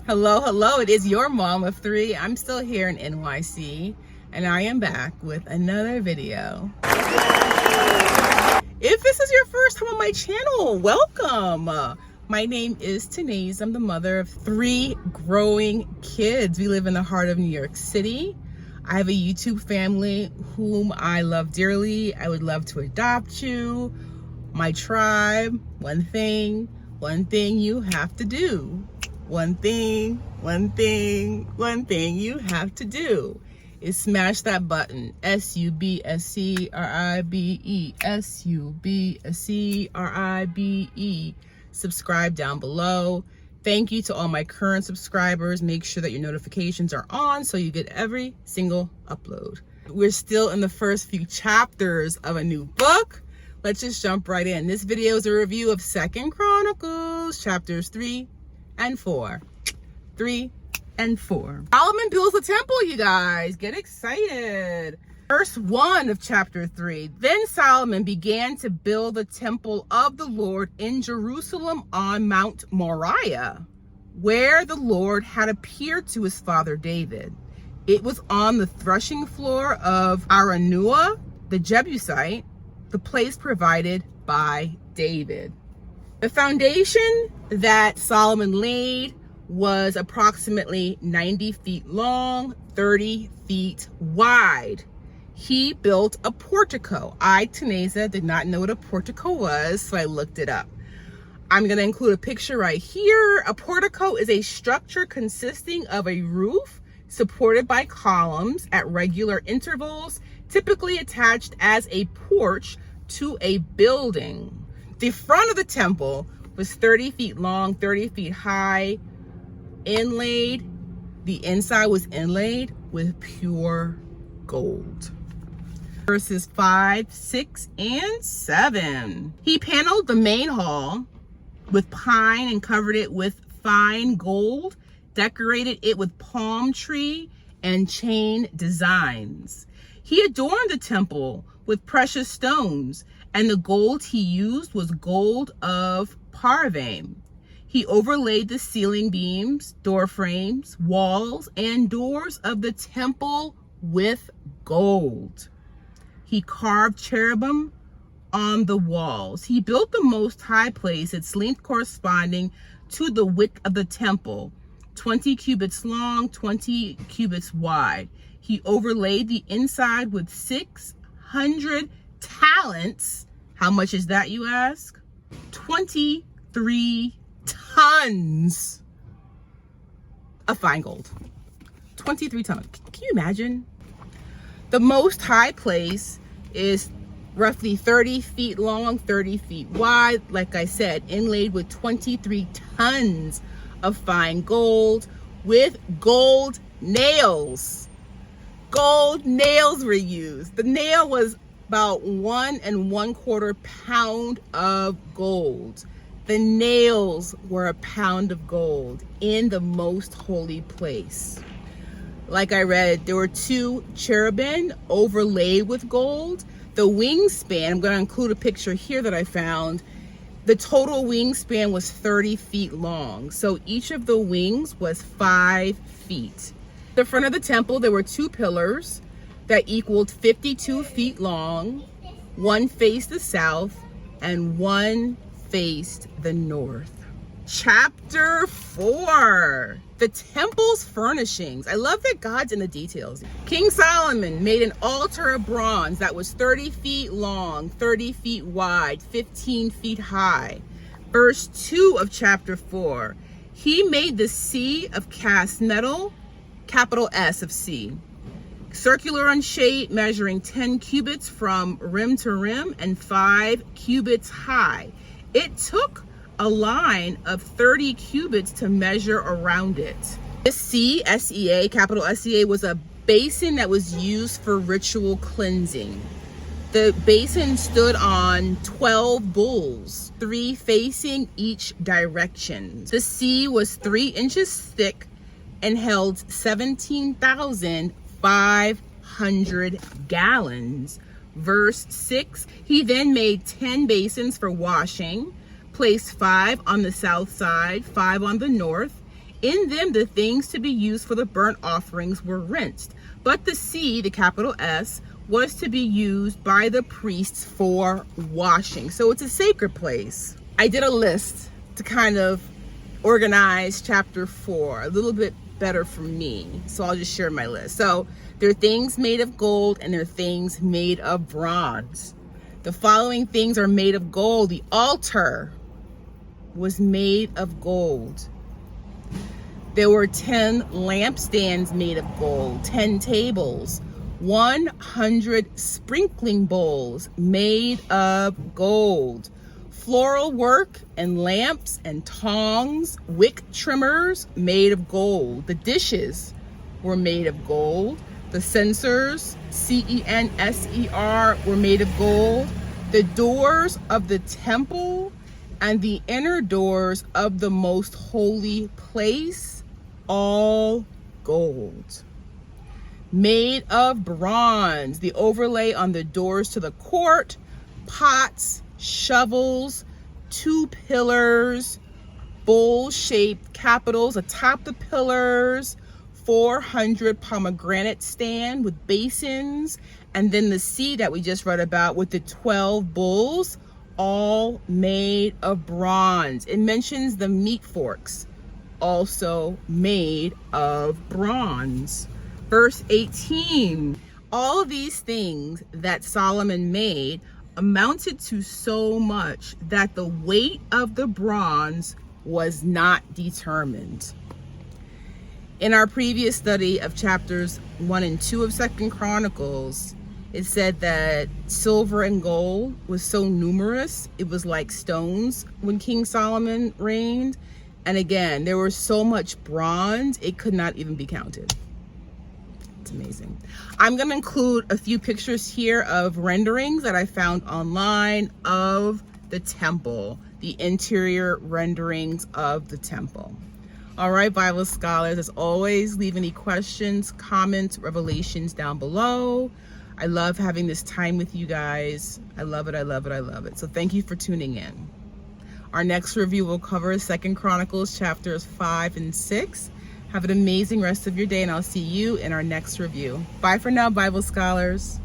Hello, hello, it is your mom of three. I'm still here in NYC and I am back with another video. If this is your first time on my channel, welcome. My name is Tenéza. I'm the mother of three growing kids. We live in the heart of New York City. I have a YouTube family whom I love dearly. I would love to adopt you. My tribe, one thing you have to do. One thing you have to do is smash that button. SUBSCRIBE, SUBSCRIBE. Subscribe down below. Thank you to all my current subscribers. Make sure that your notifications are on so you get every single upload. We're still in the first few chapters of a new book. Let's just jump right in. This video is a review of 2 Chronicles, chapters 3 and 4. 3 and 4. Solomon builds the temple, you guys. Get excited. Verse 1 of chapter 3. Then Solomon began to build the temple of the Lord in Jerusalem on Mount Moriah, where the Lord had appeared to his father David. It was on the threshing floor of Araunah, the Jebusite, the place provided by David. The foundation that Solomon laid was approximately 90 feet long, 30 feet wide. He built a portico. I, Tenéza, did not know what a portico was, so I looked it up. I'm going to include a picture right here. A portico is a structure consisting of a roof supported by columns at regular intervals, typically attached as a porch to a building. The front of the temple was 30 feet long, 30 feet high, inlaid. The inside was inlaid with pure gold. Verses 5, 6, and 7. He paneled the main hall with pine and covered it with fine gold, decorated it with palm tree and chain designs. He adorned the temple with precious stones, and the gold he used was gold of Parvaim. He overlaid the ceiling beams, door frames, walls, and doors of the temple with gold. He carved cherubim on the walls. He built the most high place, its length corresponding to the width of the temple, 20 cubits long, 20 cubits wide. He overlaid the inside with 600 talents. How much is that, you ask? 23 tons of fine gold. 23 tons. Can you imagine? The most high place is roughly 30 feet long, 30 feet wide. Like I said, inlaid with 23 tons of fine gold with gold nails. Gold nails were used. The nail was about 1 1/4 pound of gold. The nails were a pound of gold in the most holy place. Like I read, there were 2 cherubim overlaid with gold. The wingspan, I'm going to include a picture here that I found. The total wingspan was 30 feet long. So each of the wings was 5 feet. The front of the temple, there were 2 pillars that equaled 52 feet long. One faced the south and one faced the north. Chapter 4, the temple's furnishings. I love that God's in the details. King Solomon made an altar of bronze that was 30 feet long, 30 feet wide, 15 feet high. Verse 2 of chapter 4, he made the sea of cast metal, capital S of sea, circular in shape, measuring 10 cubits from rim to rim and 5 cubits high. It took a line of 30 cubits to measure around it. The sea, S-E-A, capital S-E-A, was a basin that was used for ritual cleansing. The basin stood on 12 bulls, 3 facing each direction. The sea was 3 inches thick and held 17,500 gallons. Verse 6, he then made 10 basins for washing, placed 5 on the south side, 5 on the north. In them, the things to be used for the burnt offerings were rinsed, but the sea, the capital S, was to be used by the priests for washing. So it's a sacred place. I did a list to kind of organize chapter 4 a little bit better for me. So I'll just share my list. So there are things made of gold and there are things made of bronze. The following things are made of gold. The altar was made of gold. There were 10 lampstands made of gold, 10 tables, 100 sprinkling bowls made of gold, floral work and lamps and tongs, wick trimmers made of gold. The dishes were made of gold. The censers, CENSER, were made of gold. The doors of the temple and the inner doors of the most holy place, all gold. Made of bronze, the overlay on the doors to the court, pots, shovels, 2 pillars, bowl-shaped capitals atop the pillars, 400 pomegranate stand with basins, and then the sea that we just read about with the 12 bulls, all made of bronze. It mentions the meat forks, also made of bronze. Verse 18, all of these things that Solomon made amounted to so much that the weight of the bronze was not determined. In our previous study of chapters 1 and 2 of 2 Chronicles, it said that silver and gold was so numerous, it was like stones when King Solomon reigned. And again, there was so much bronze, it could not even be counted. It's amazing. I'm going to include a few pictures here of renderings that I found online of the temple, the interior renderings of the temple. All right, Bible scholars, as always, leave any questions, comments, revelations down below. I love having this time with you guys. I love it, I love it, I love it. So thank you for tuning in. Our next review will cover 2 Chronicles chapters 5 and 6. Have an amazing rest of your day, and I'll see you in our next review. Bye for now, Bible scholars.